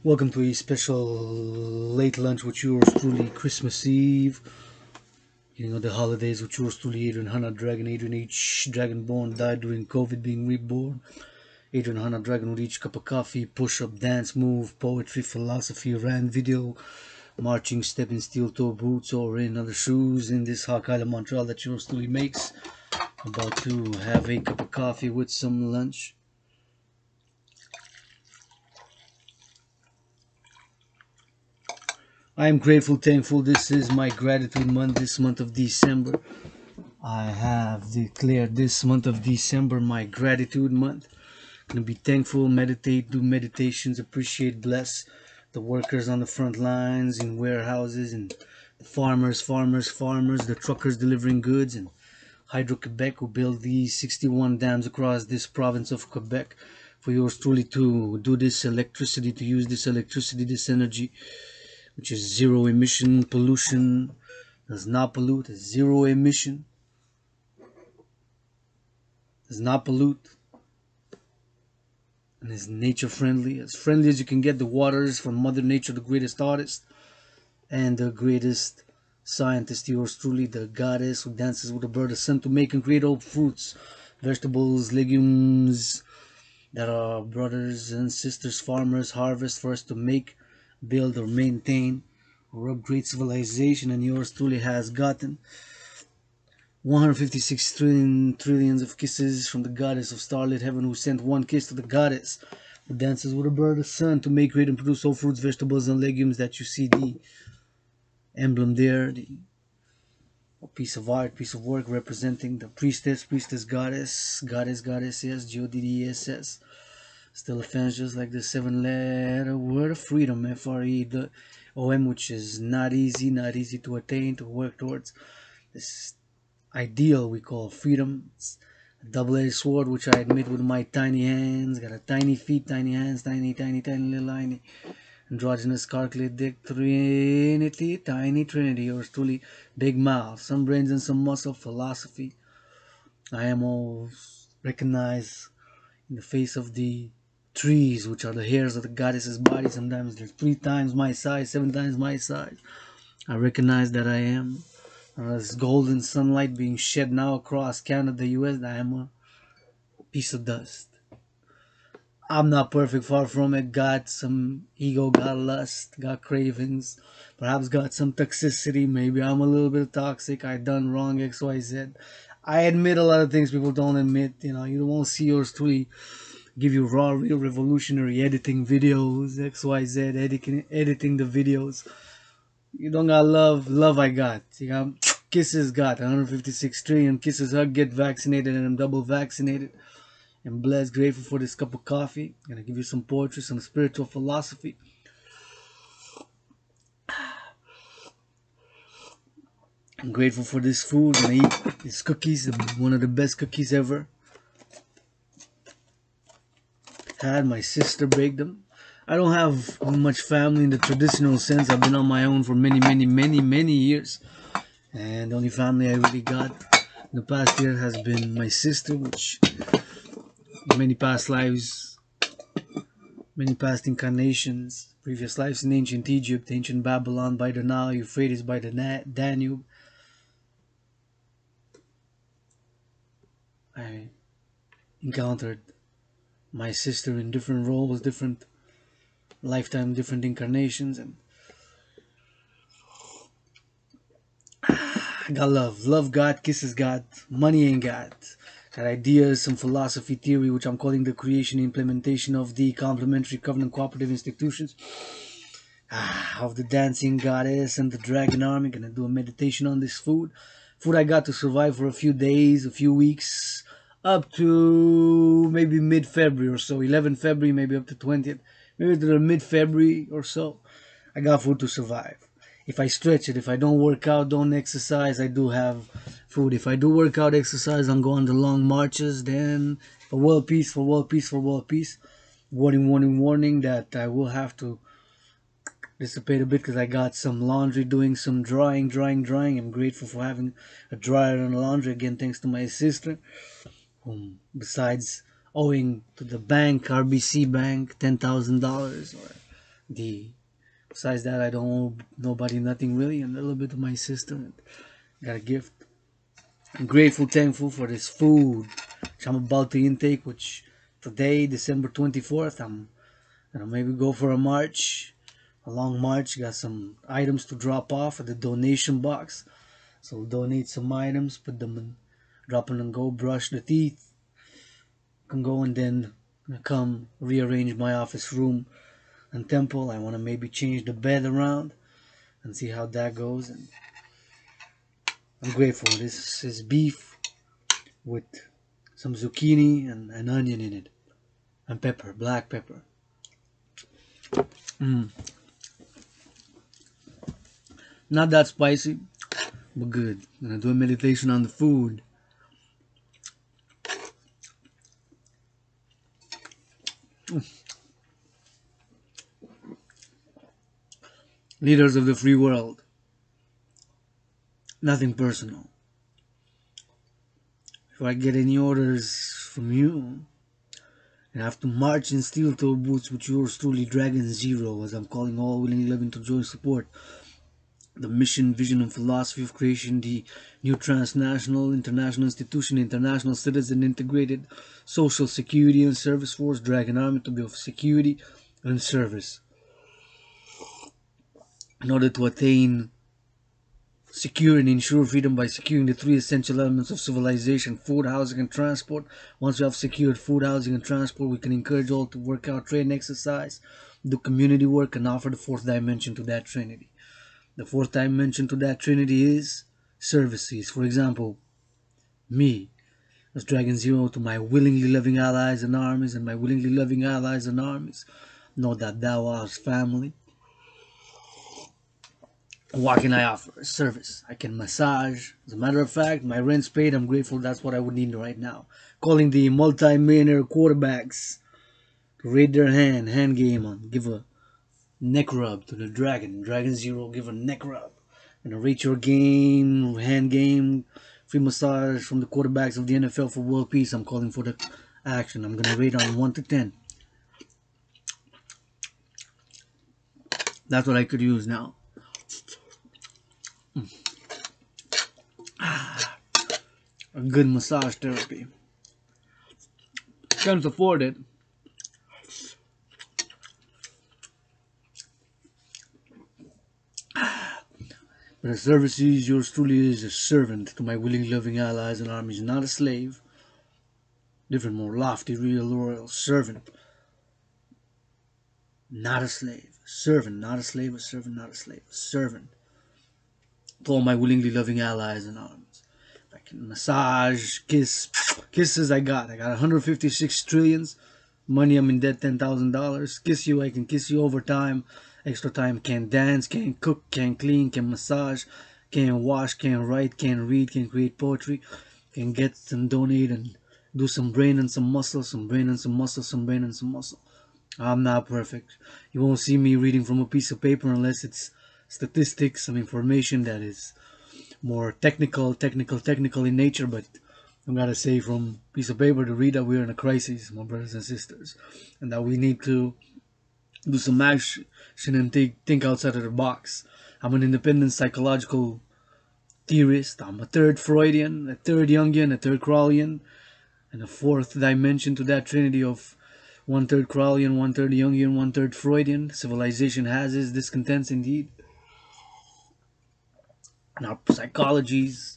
Welcome to a special late lunch with yours truly, Christmas Eve. The holidays with yours truly, Adrian Hanna Dragon. Adrian H. Dragon born died during COVID, being reborn. Adrian Hanna Dragon with each cup of coffee, push up, dance move, poetry, philosophy, ran video, marching step in steel toe boots or in other shoes in this hot Island Montreal that yours truly makes. About to have a cup of coffee with some lunch. I am grateful, thankful. This is my gratitude month, this month of December. I have declared this month of December my gratitude month. Gonna be thankful, meditate, do meditations, appreciate, bless the workers on the front lines, in warehouses, and the farmers, the truckers delivering goods, and Hydro-Quebec who built these 61 dams across this province of Quebec for yours truly to do this electricity, to use this electricity, this energy, which is zero emission, pollution, does not pollute, is zero emission, does not pollute, and is nature friendly as you can get. The waters from Mother Nature, the greatest artist and the greatest scientist, yours truly, the goddess who dances with the bird of sun to make and create all fruits, vegetables, legumes that our brothers and sisters, farmers, harvest for us to make, build, or maintain or upgrade civilization. And yours truly has gotten 156 trillions of kisses from the goddess of starlit heaven, who sent one kiss to the goddess who dances with a bird of sun to make, create, and produce all fruits, vegetables, and legumes that you see the emblem there, the piece of art, piece of work representing the priestess, goddess, yes, G-O-D-D-E-S-S. Still offends just like the 7-letter word of freedom, F-R-E-D-O-M, which is not easy to attain, to work towards. This ideal we call freedom. It's a double-edged sword, which I admit with my tiny hands. Got a tiny feet, tiny hands, tiny little tiny androgynous calculate dick trinity, tiny trinity, or truly big mouth, some brains and some muscle, philosophy. I am all recognized in the face of the trees, which are the hairs of the goddess's body. Sometimes they're 3 times my size, 7 times my size. I recognize that I am. This golden sunlight being shed now across Canada, the US, I am a piece of dust. I'm not perfect, far from it. Got some ego, got lust, got cravings, perhaps got some toxicity. Maybe I'm a little bit toxic. I done wrong, XYZ. I admit a lot of things people don't admit. You won't see yours truly give you raw, real, revolutionary editing videos, XYZ, editing the videos. You don't got love I got. You got kisses, got 156 trillion kisses, hug, get vaccinated, and I'm double vaccinated. I'm blessed, grateful for this cup of coffee. Gonna give you some poetry, some spiritual philosophy. I'm grateful for this food. Gonna eat these cookies, one of the best cookies ever had. My sister baked them. I don't have much family in the traditional sense. I've been on my own for many years. And the only family I really got in the past year has been my sister, which in many past lives, many past incarnations, previous lives in ancient Egypt, ancient Babylon, by the Nile, Euphrates, by the Danube. I encountered my sister in different roles, different lifetime, different incarnations, and I got love got, kisses got, money ain't got ideas, some philosophy, theory, which I'm calling the creation and implementation of the complementary covenant cooperative institutions of the dancing goddess and the dragon army. Gonna do a meditation on this food I got to survive for a few days, a few weeks, up to maybe mid-February or so, 11 February, maybe up to 20th, maybe to the mid-February or so. I got food to survive. If I stretch it, if I don't work out, don't exercise, I do have food. If I do work out, exercise, I'm going the long marches, then for world peace. Warning that I will have to dissipate a bit because I got some laundry, doing some drying. I'm grateful for having a dryer and laundry, again, thanks to my sister. Besides owing to the bank, RBC Bank, $10,000 or The Besides that, I don't owe nobody nothing really, and a little bit of my sister. Got a gift. I'm grateful, thankful for this food which I'm about to intake, which today, December 24th, I'm gonna maybe go for a march, a long march. Got some items to drop off at the donation box. So we'll donate some items, put them in, drop them and go, brush the teeth, can go and then come rearrange my office room and temple. I want to maybe change the bed around and see how that goes. And I'm grateful. This is beef with some zucchini and an onion in it, and pepper, black pepper. Not that spicy, but good. I'm gonna do a meditation on the food. Leaders of the free world. Nothing personal. If I get any orders from you, and have to march in steel-toe boots with yours truly, Dragan Zero, as I'm calling all willing living to join support the mission, vision, and philosophy of creation, the new transnational, international institution, international citizen integrated social security and service force, Dragan Army, to be of security and service. In order to attain secure and ensure freedom by securing the three essential elements of civilization: food, housing, and transport. Once we have secured food, housing, and transport, we can encourage all to work out, train, exercise, do community work, and offer the fourth dimension to that trinity. The fourth dimension to that trinity is services. For example, me, as Dragan Zero, to my willingly loving allies and armies, and my willingly loving allies and armies, know that thou art family. What can I offer? Service. I can massage. As a matter of fact, my rent's paid. I'm grateful. That's what I would need right now. Calling the multi-millionaire quarterbacks to rate their hand game on. Give a neck rub to the Dragan. Dragan Zero, give a neck rub. And rate your game, hand game, free massage from the quarterbacks of the NFL for world peace. I'm calling for the action. I'm gonna rate on 1 to 10. That's what I could use now. A good massage therapy. Can't afford it. But the services, yours truly is a servant to my willing, loving allies and armies, not a slave. Different, more lofty, real, loyal servant. Not a slave. Servant, not a slave, a servant, not a slave. A servant. To all my willingly loving allies and armies. I can massage, kiss. Kisses I got 156 trillions. Money I'm in debt, $10,000. Kiss you, I can kiss you over time. Extra time, can dance, can cook, can clean, can massage, can wash, can write, can read, can create poetry, can get and donate and do some brain and some muscle, some brain and some muscle, some brain and some muscle. I'm not perfect. You won't see me reading from a piece of paper unless it's statistics, some information that is more technical in nature, but I'm gotta say from piece of paper to read that we're in a crisis, my brothers and sisters, and that we need to do some action and think outside of the box. I'm an independent psychological theorist. I'm a third Freudian, a third Jungian, a third Crowleyan, and a fourth dimension to that trinity of 1/3 Crowleyan, 1/3 Jungian, 1/3 Freudian. Civilization has its discontents indeed. And our psychologies,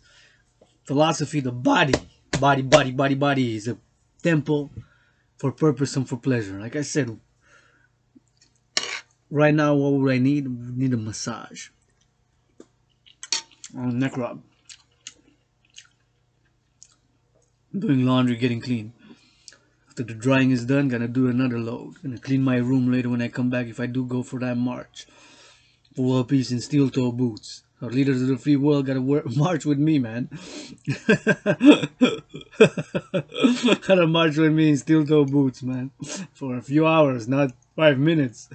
philosophy, the body is a temple for purpose and for pleasure. Like I said, right now, what would I need? I need a massage. A neck rub. Doing laundry, getting clean. After the drying is done, gonna do another load. Gonna clean my room later when I come back if I do go for that march. For world peace in steel-toe boots. Our leaders of the free world gotta march with me, man. Gotta march with me in steel-toe boots, man. For a few hours, not 5 minutes.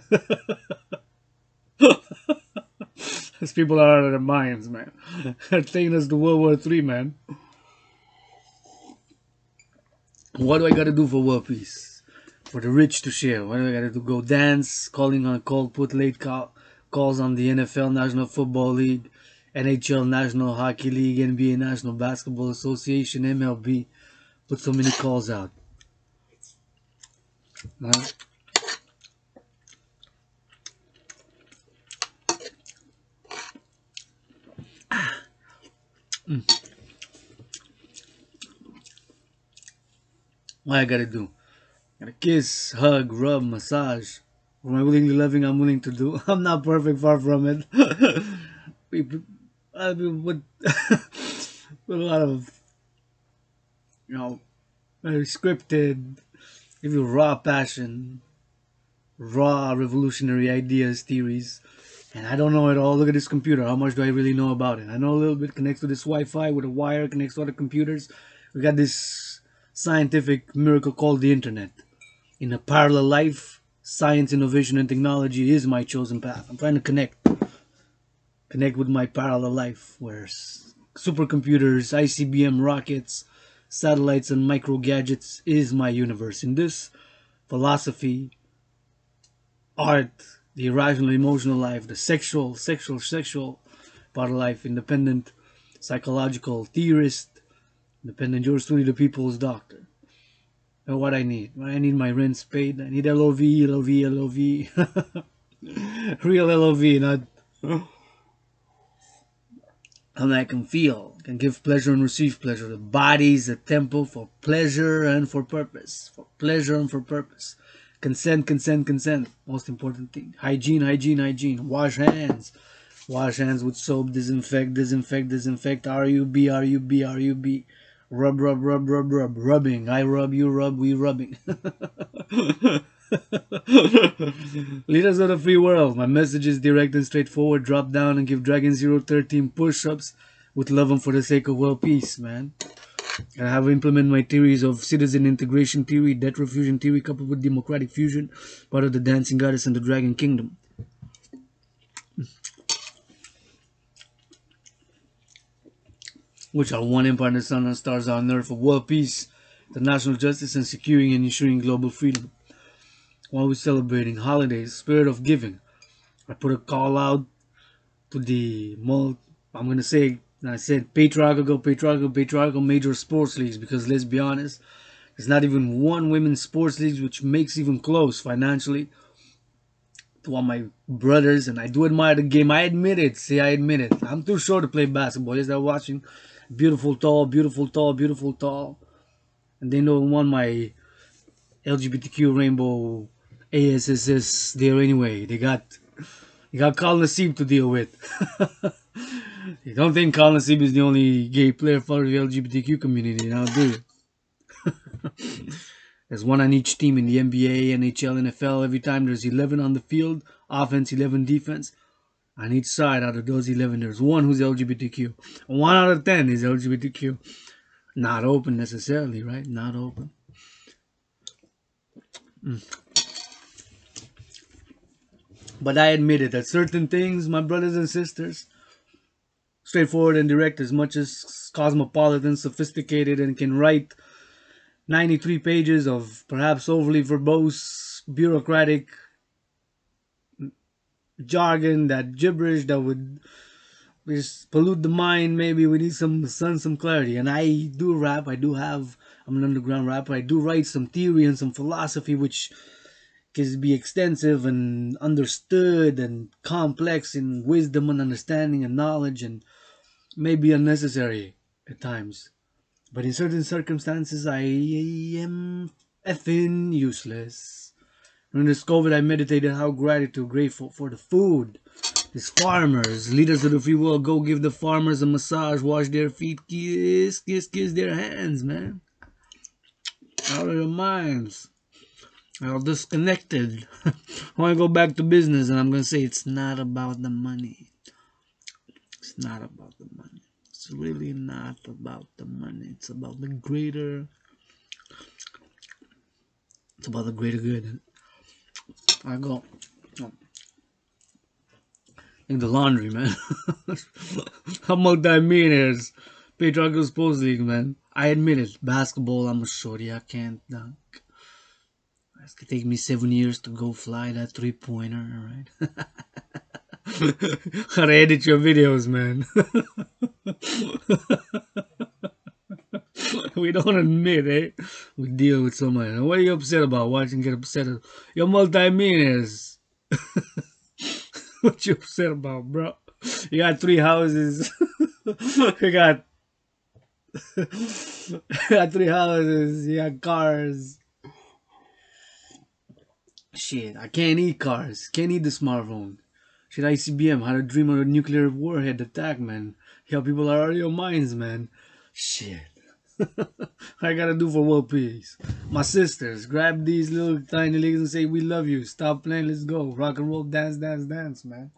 These people are out of their minds, man. They're taking us to World War III, man. What do I gotta do for world peace? for the rich to share. What do I gotta do? Go dance, calling on a call, put late calls on the NFL, National Football League, NHL, National Hockey League, NBA, National Basketball Association, MLB. Put so many calls out. Huh? What I gotta do? Gotta kiss, hug, rub, massage. Am I willingly loving? I'm willing to do. I'm not perfect, far from it. People, I mean, with, with a lot of, you know, very scripted, give you raw passion, raw revolutionary ideas, theories. And I don't know it all. Look at this computer. How much do I really know about it? I know a little bit. Connects to this Wi-Fi with a wire. Connects to other computers. We got this scientific miracle called the internet. In a parallel life, science, innovation, and technology is my chosen path. I'm trying to connect with my parallel life, where supercomputers, ICBM rockets, satellites, and micro gadgets is my universe. In this, philosophy, art, the irrational emotional life, the sexual part of life, independent psychological theorist, independent jurisprudence, the people's doctor. And what I need? I need my rents paid. I need LOV, LOV, LOV. Real LOV, not and I can feel, can give pleasure and receive pleasure. The body is a temple for pleasure and for purpose. For pleasure and for purpose. Consent, consent, consent. Most important thing. Hygiene, hygiene, hygiene. Wash hands. Wash hands with soap. Disinfect, disinfect, disinfect. RUB, RUB, RUB. Rub, rub, rub, rub, rub. Rubbing. I rub, you rub, we rubbing. Leaders of the free world. My message is direct and straightforward. Drop down and give Dragan 013 push-ups with love and for the sake of world peace, man. I have implemented my theories of citizen integration theory, debt refusion theory, coupled with democratic fusion, part of the dancing goddess and the dragon kingdom. Which are one empire in the sun and stars on earth for world peace, international justice, and securing and ensuring global freedom. While we're celebrating holidays, spirit of giving, I put a call out to the I'm gonna say, I said patriarchal major sports leagues, because let's be honest, there's not even one women's sports league which makes even close financially to all my brothers, and I do admire the game. I admit it. See, I admit it. I'm too short to play basketball. Yes, they're watching beautiful tall, beautiful tall, beautiful tall, and they don't want my LGBTQ rainbow ASSS there anyway. You got Kal Nassib to deal with. You don't think Kal Nassib is the only gay player for the LGBTQ community now, do you? There's one on each team in the NBA, NHL, NFL. Every time there's 11 on the field, offense, 11 defense. On each side out of those 11, there's one who's LGBTQ. 1 out of 10 is LGBTQ. Not open necessarily, right? Not open. But I admitted that certain things, my brothers and sisters, straightforward and direct, as much as cosmopolitan, sophisticated, and can write 93 pages of perhaps overly verbose, bureaucratic jargon, that gibberish that would just pollute the mind. Maybe we need some sun, some clarity. And I do rap. I'm an underground rapper. I do write some theory and some philosophy, which can be extensive and understood and complex in wisdom and understanding and knowledge, and maybe unnecessary at times. But in certain circumstances, I am effing useless. During this COVID, I meditated how grateful for the food. These farmers, leaders of the free world, go give the farmers a massage, wash their feet, kiss their hands, man. Out of their minds. They're all disconnected. I want to go back to business, and I'm going to say it's not about the money. It's not about the money. It's really not about the money. It's about the greater. It's about the greater good. I go in the laundry, man. I'm multi-millionaires. Patriarchal Sports League, man. I admit it. Basketball, I'm a shorty. I can't dunk. It's gonna take me 7 years to go fly that 3-pointer, alright? Gotta edit your videos, man. We don't admit, eh? We deal with somebody. What are you upset about? Watching get upset? You're multi-millionaires. What you upset about, bro? You got 3 houses. you got, you got 3 houses. You got cars. Shit, I can't eat cars. Can't eat the smartphone. Shit, ICBM had a dream of a nuclear warhead attack, man. Yo, people are out of your minds, man. Shit. I gotta do for world peace. My sisters, grab these little tiny legs and say, we love you. Stop playing, let's go. Rock and roll, dance, dance, dance, man.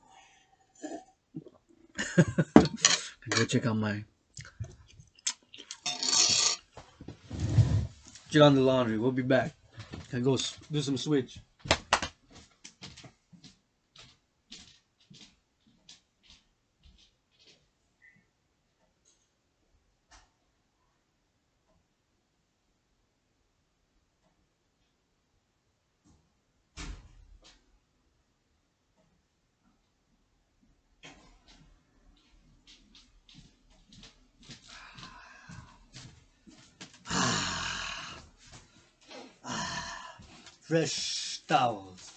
Go check out my... Check on the laundry. We'll be back. I go do some switch. Fresh towels.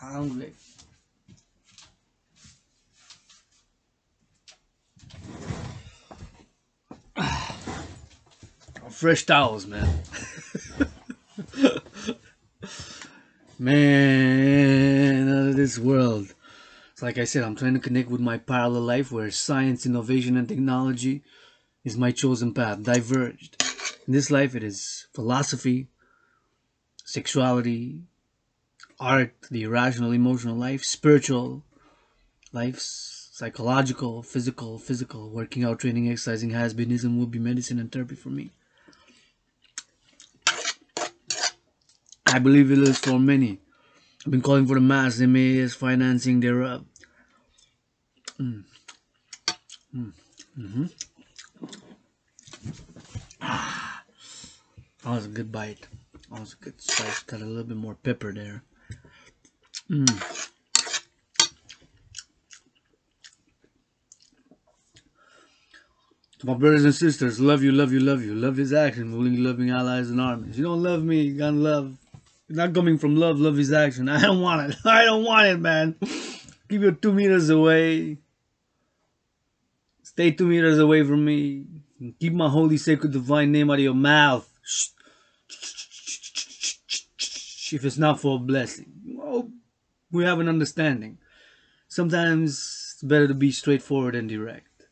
Hungry. Fresh towels, man. Man, out of this world. It's like I said, I'm trying to connect with my parallel life where science, innovation, and technology is my chosen path, diverged. In this life, it is philosophy, sexuality, art, the irrational emotional life, spiritual life, psychological, physical, working out, training, exercising has been, is, and will be medicine and therapy for me. I believe it is for many. I've been calling for the mass, MAS, financing thereof. That was a good bite. That was a good spice. Got a little bit more pepper there. To my brothers and sisters, love you, love you, love you. Love is action, only loving allies and armies. You don't love me, you got love. It's not coming from love, love is action. I don't want it. I don't want it, man. Keep your 2 meters away. Stay 2 meters away from me. Keep my holy, sacred, divine name out of your mouth. If it's not for a blessing. Well, we have an understanding. Sometimes it's better to be straightforward and direct.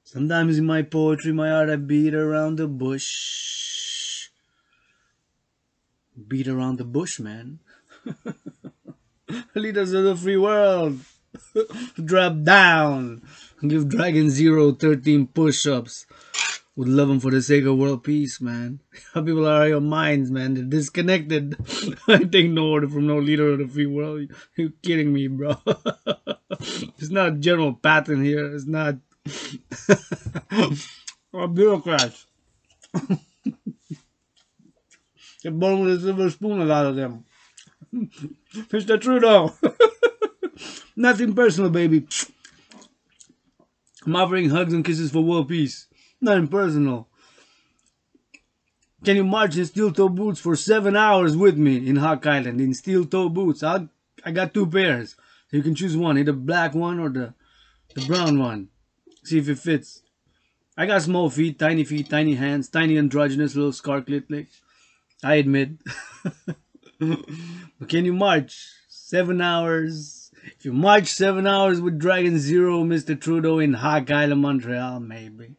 Sometimes in my poetry, my art, I beat around the bush. Beat around the bush, man. Leaders of the free world. Drop down. Give Dragan 013 push-ups. Would love them for the sake of world peace, man. People are out of your minds, man. They're disconnected. I take no order from no leader of the free world. You're kidding me, bro. It's not General Patton here. It's not... or bureaucrats. They're born with a silver spoon, a lot of them. Mr. Trudeau. Nothing personal, baby. I'm offering hugs and kisses for world peace. Nothing personal. Can you march in steel-toe boots for 7 hours with me in Hawk Island in steel-toe boots? I got 2 pairs. So you can choose one, either black one or the brown one. See if it fits. I got small feet, tiny hands, tiny androgynous little scar clit. I admit. But can you march 7 hours? If you march 7 hours with Dragan Zero, Mr. Trudeau in Hawk Island, Montreal, maybe.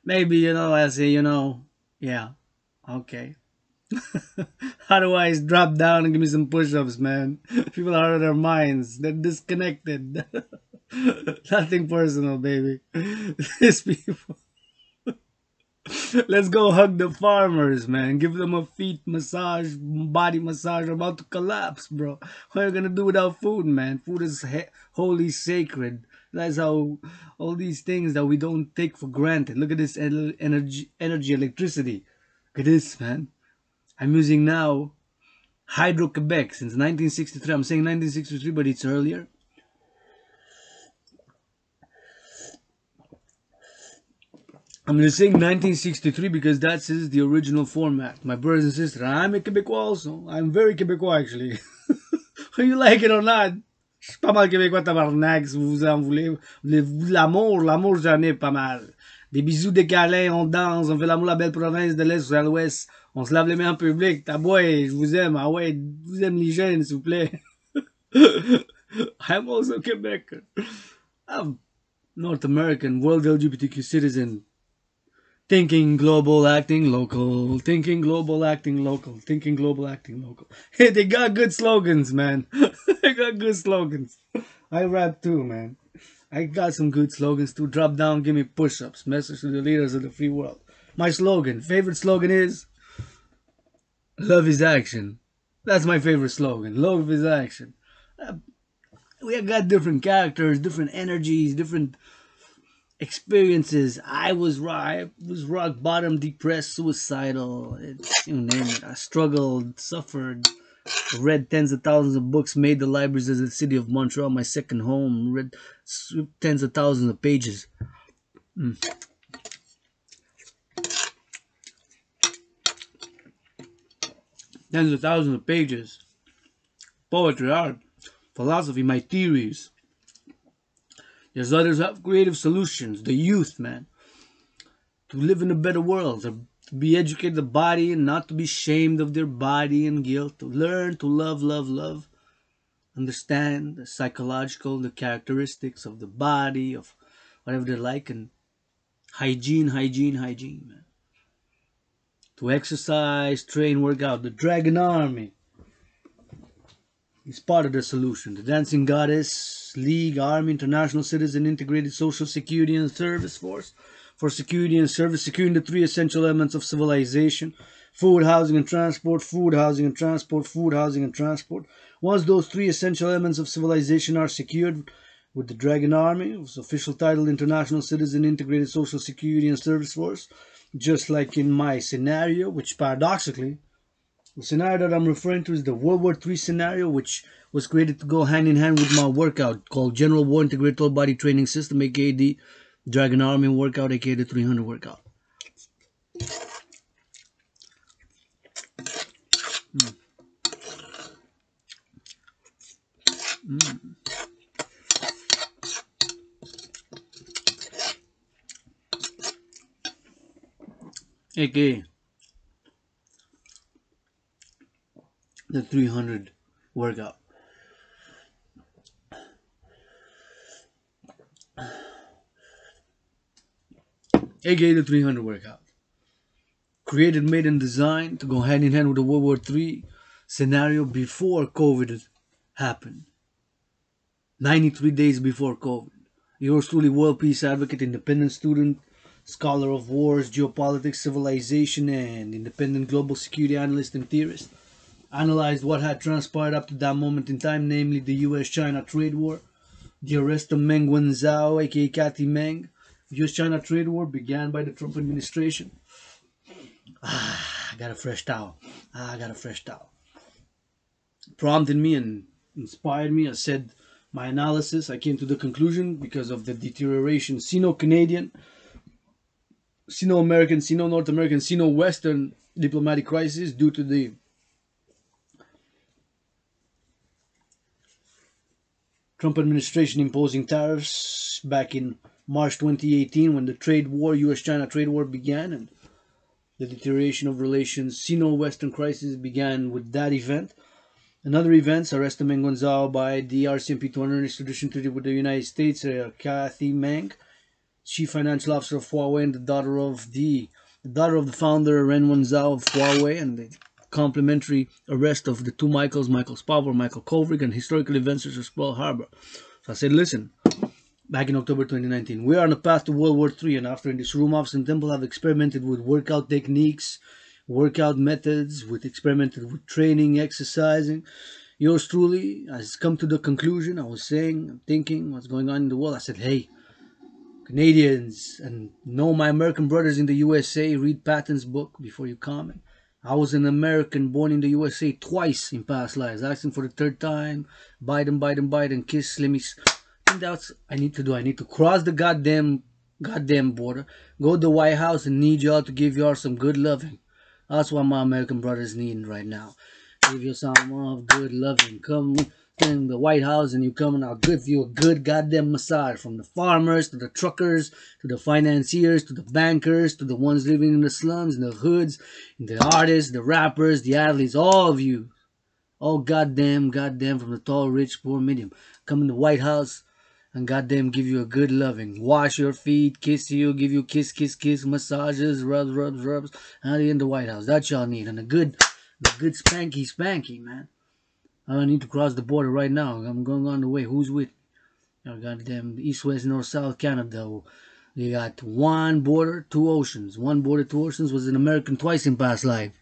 Maybe, you know, I say, you know, yeah, okay. Otherwise, drop down and give me some push-ups, man. People are out of their minds. They're disconnected. Nothing personal, baby. These people. Let's go hug the farmers, man. Give them a feet massage, body massage. They're about to collapse, bro. What are you gonna do without food, man? Food is holy, sacred. That's how all these things that we don't take for granted. Look at this energy, electricity. Look at this, man. I'm using now Hydro-Quebec since 1963. I'm saying 1963, but it's earlier. I'm just saying 1963 because that is the original format. My brothers and sisters, I'm a Quebecois also. I'm very Quebecois actually. Whether you like it or not. Je suis pas mal Québécois tabarnak si vous en voulez. L'amour j'en ai pas mal. Des bisous, des câlins, on danse, on fait l'amour la belle province de l'Est à l'Ouest. On se lave les mains en public. Taboué, je vous aime. Ah ouais, je vous aime l'hygiène s'il vous plaît. I'm also Quebec. I'm North American, world LGBTQ citizen. Thinking global, acting local. Thinking global, acting local. Thinking global, acting local. Hey, they got good slogans, man. They got good slogans. I rap too, man. I got some good slogans too. Drop down, give me push-ups. Message to the leaders of the free world. My slogan, favorite slogan is love is action. That's my favorite slogan. Love is action. We got different characters, different energies, different experiences. I was rock bottom, depressed, suicidal. You name it. I struggled, suffered, read tens of thousands of books, made the libraries of the city of Montreal my second home. Read tens of thousands of pages. Tens of thousands of pages. Poetry, art, philosophy, my theories. There's others who have creative solutions. The youth, man. To live in a better world. To be educated the body and not to be ashamed of their body and guilt. To learn to love. Understand the psychological, the characteristics of the body, of whatever they like. And hygiene, man. To exercise, train, work out. The Dragon Army is part of the solution. The Dancing Goddess, League, Army, International Citizen, Integrated Social Security and Service Force. For security and service, securing the three essential elements of civilization: food, housing, and transport, food, housing, and transport, food, housing, and transport. Once those three essential elements of civilization are secured with the Dragon Army, its official title International Citizen Integrated Social Security and Service Force, just like in my scenario, which paradoxically, the scenario that I'm referring to is the World War III scenario, which was created to go hand in hand with my workout called General War Integrated Total Body Training System, aka the Dragon Army workout, aka the 300 workout. Aka the 300 workout. Aka the 300 workout. Created, made, and designed to go hand in hand with the World War III scenario before COVID happened. 93 days before COVID. Yours truly, world peace advocate, independent student, scholar of wars, geopolitics, civilization, and independent global security analyst and theorist. Analyzed what had transpired up to that moment in time, namely the US-China trade war, the arrest of Meng Wanzhou, aka Cathy Meng. US-China trade war began by the Trump administration. I got a fresh towel. Prompted me and inspired me. I said my analysis. I came to the conclusion because of the deterioration, Sino-Canadian, Sino-American, Sino-North American, Sino-Western diplomatic crisis due to the Trump administration imposing tariffs back in March 2018 when the trade war, US-China trade war began, and the deterioration of relations, Sino-Western crisis began with that event. And other events, arrest of Meng Wanzhou by the RCMP to honor extradition treaty with the United States, Cathy Meng, chief financial officer of Huawei and the daughter of the founder Ren Wanzhou of Huawei, and the complementary arrest of the two Michaels, Michael Spavor, Michael Kovrig, and historical events such as Pearl Harbor. So I said, listen, back in October 2019, we are on the path to World War III, and after in this room, Office and Temple have experimented with workout techniques, workout methods, experimented with training, exercising. Yours truly has come to the conclusion. I was saying, thinking what's going on in the world. I said, hey, Canadians and know my American brothers in the USA, read Patton's book before you comment. I was an American born in the USA twice in past lives, asking for the third time. Biden, Biden, Biden, kiss. I think that's I need to do. I need to cross the goddamn border, go to the White House, and need y'all to give y'all some good loving. That's what my American brothers need right now. Give you some of good loving. Come in the White House and you come and I'll give you a good goddamn massage. From the farmers to the truckers to the financiers to the bankers to the ones living in the slums, in the hoods, the artists, the rappers, the athletes, all of you. All goddamn, from the tall, rich, poor, medium. Come in the White House and goddamn give you a good loving. Wash your feet, kiss you, give you kiss, massages, rubs, and in the White House. That's y'all need. And a good spanky, man. I don't need to cross the border right now. I'm going on the way. Who's with me? Goddamn East, West, North, South Canada. You got one border, two oceans. One border, two oceans was an American twice in past life.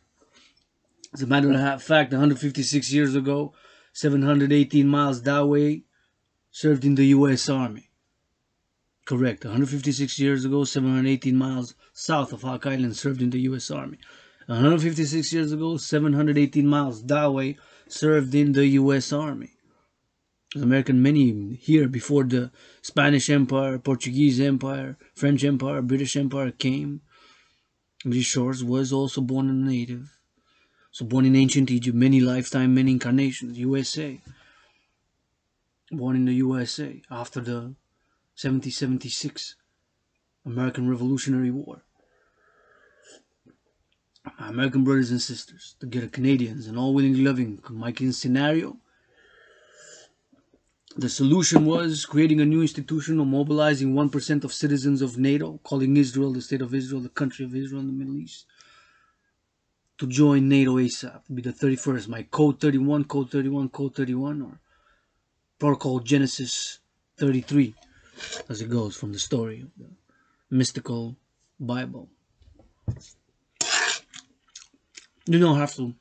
As a matter of fact, 156 years ago, 718 miles that way, served in the U.S. Army. Correct. 156 years ago, 718 miles south of Hawk Island, served in the U.S. Army. 156 years ago, 718 miles that way, served in the U.S. Army. American many here before the Spanish Empire, Portuguese Empire, French Empire, British Empire came. These shores was also born a native. So born in ancient Egypt, many lifetime, many incarnations, USA. Born in the USA after the 1776 American Revolutionary War. My American brothers and sisters, the good Canadians and all willing loving, my scenario. The solution was creating a new institution or mobilizing 1% of citizens of NATO, calling Israel the State of Israel, the country of Israel in the Middle East, to join NATO ASAP. Be the 31st. My code 31, or Protocol Genesis 33, as it goes from the story of the mystical Bible. You don't have to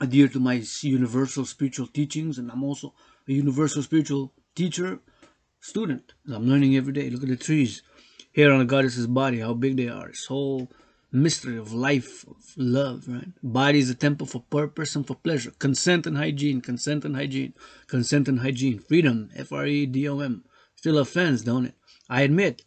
adhere to my universal spiritual teachings, and I'm also a universal spiritual teacher, student. I'm learning every day. Look at the trees here on the goddess's body, how big they are. This whole mystery of life, of love, right? Body is a temple for purpose and for pleasure. Consent and hygiene, consent and hygiene, consent and hygiene. Freedom, FREDOM. Still offends, don't it? I admit.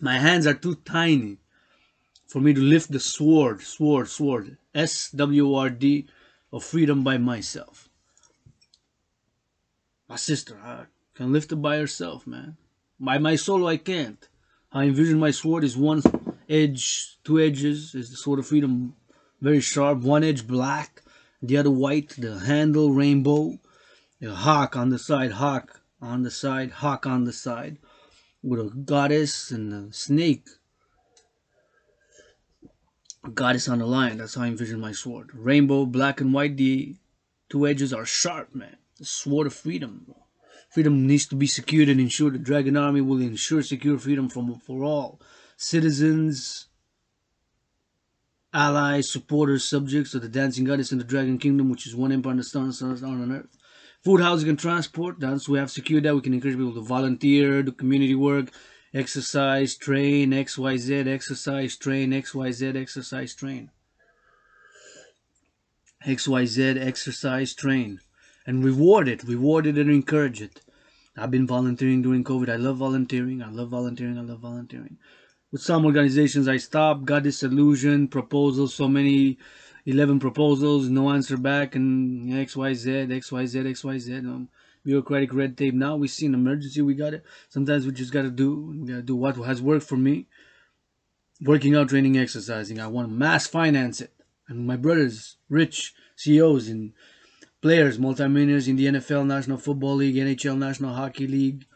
My hands are too tiny for me to lift the sword, SWORD, of freedom by myself. My sister, I can lift it by herself, man. By my solo, I can't. I envision my sword is one edge, two edges, is the sword of freedom, very sharp. One edge black, the other white, the handle rainbow, a hawk on the side, hawk on the side, with a goddess and a snake. A goddess on the line, that's how I envision my sword. Rainbow, black and white, the two edges are sharp, man. The sword of freedom. Freedom needs to be secured and ensured. The Dragon Army will ensure secure freedom for all citizens, allies, supporters, subjects of the dancing goddess in the Dragon Kingdom, which is one empire on the stars on earth. Food, housing, and transport. Once we have secured that, we can encourage people to volunteer, do community work, exercise, train, XYZ, exercise, train, XYZ, exercise, train. XYZ, exercise, train. And reward it and encourage it. I've been volunteering during COVID. I love volunteering. With some organizations I stopped, got disillusioned, proposals, so many, 11 proposals, no answer back, and XYZ. Bureaucratic red tape. Now we see an emergency, we got it. Sometimes we just gotta do what has worked for me. Working out, training, exercising. I want to mass finance it. And my brothers, rich CEOs and players, multimillionaires in the NFL, National Football League, NHL, National Hockey League,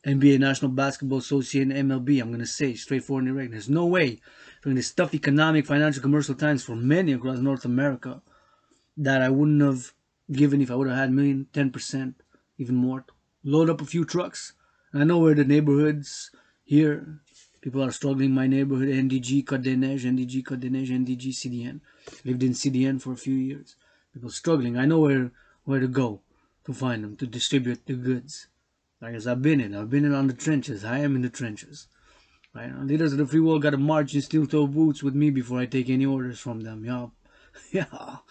NBA, National Basketball Association, MLB. I'm going to say straightforward and direct. There's no way during this tough economic, financial, commercial times for many across North America that I wouldn't have given if I would have had 10%, even more. Load up a few trucks. And I know where the neighborhoods here People are struggling in my neighborhood. NDG, Kadenej, NDG, Kadenej, NDG, CDN. Lived in CDN for a few years. People struggling. I know where to go to find them, to distribute the goods. Like as I've been in on the trenches. I am in the trenches. Right? Leaders of the free world gotta march in steel toe boots with me before I take any orders from them. Y'all, y'all,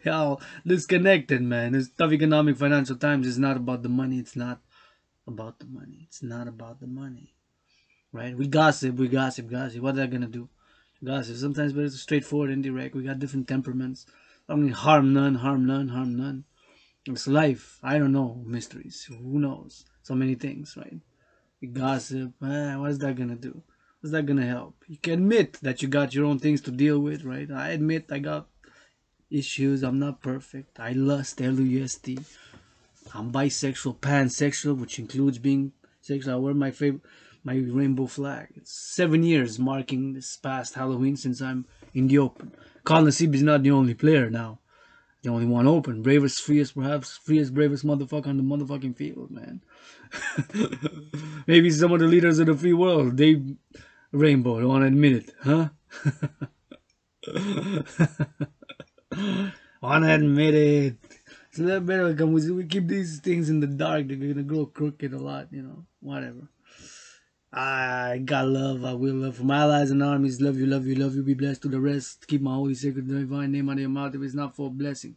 y'all disconnected, man. This tough economic financial times is not about the money. It's not about the money. It's not about the money. Right? We gossip. What are they gonna do? Gossip. Sometimes, but it's straightforward and direct. We got different temperaments. I mean, harm none, harm none, harm none. It's life. I don't know mysteries. Who knows? So many things, right? You gossip. What's that gonna do? What's that gonna help? You can admit that you got your own things to deal with, right? I admit I got issues. I'm not perfect. I lust, L-U-S-T. I'm bisexual, pansexual, which includes being sexual. I wear my rainbow flag. It's 7 years marking this past Halloween since I'm in the open. Kal Nassib is not the only player now. The only one open. Bravest, freest, perhaps freest, bravest motherfucker on the motherfucking field, man. Maybe some of the leaders of the free world, they rainbow, don't want to admit it, huh? Want to admit it. It's a little better because we keep these things in the dark. They're gonna grow crooked a lot, whatever. I got love. I will love for my allies and armies. Love you, love you, love you. Be blessed to the rest. Keep my holy, sacred, divine name out of your mouth if it's not for a blessing.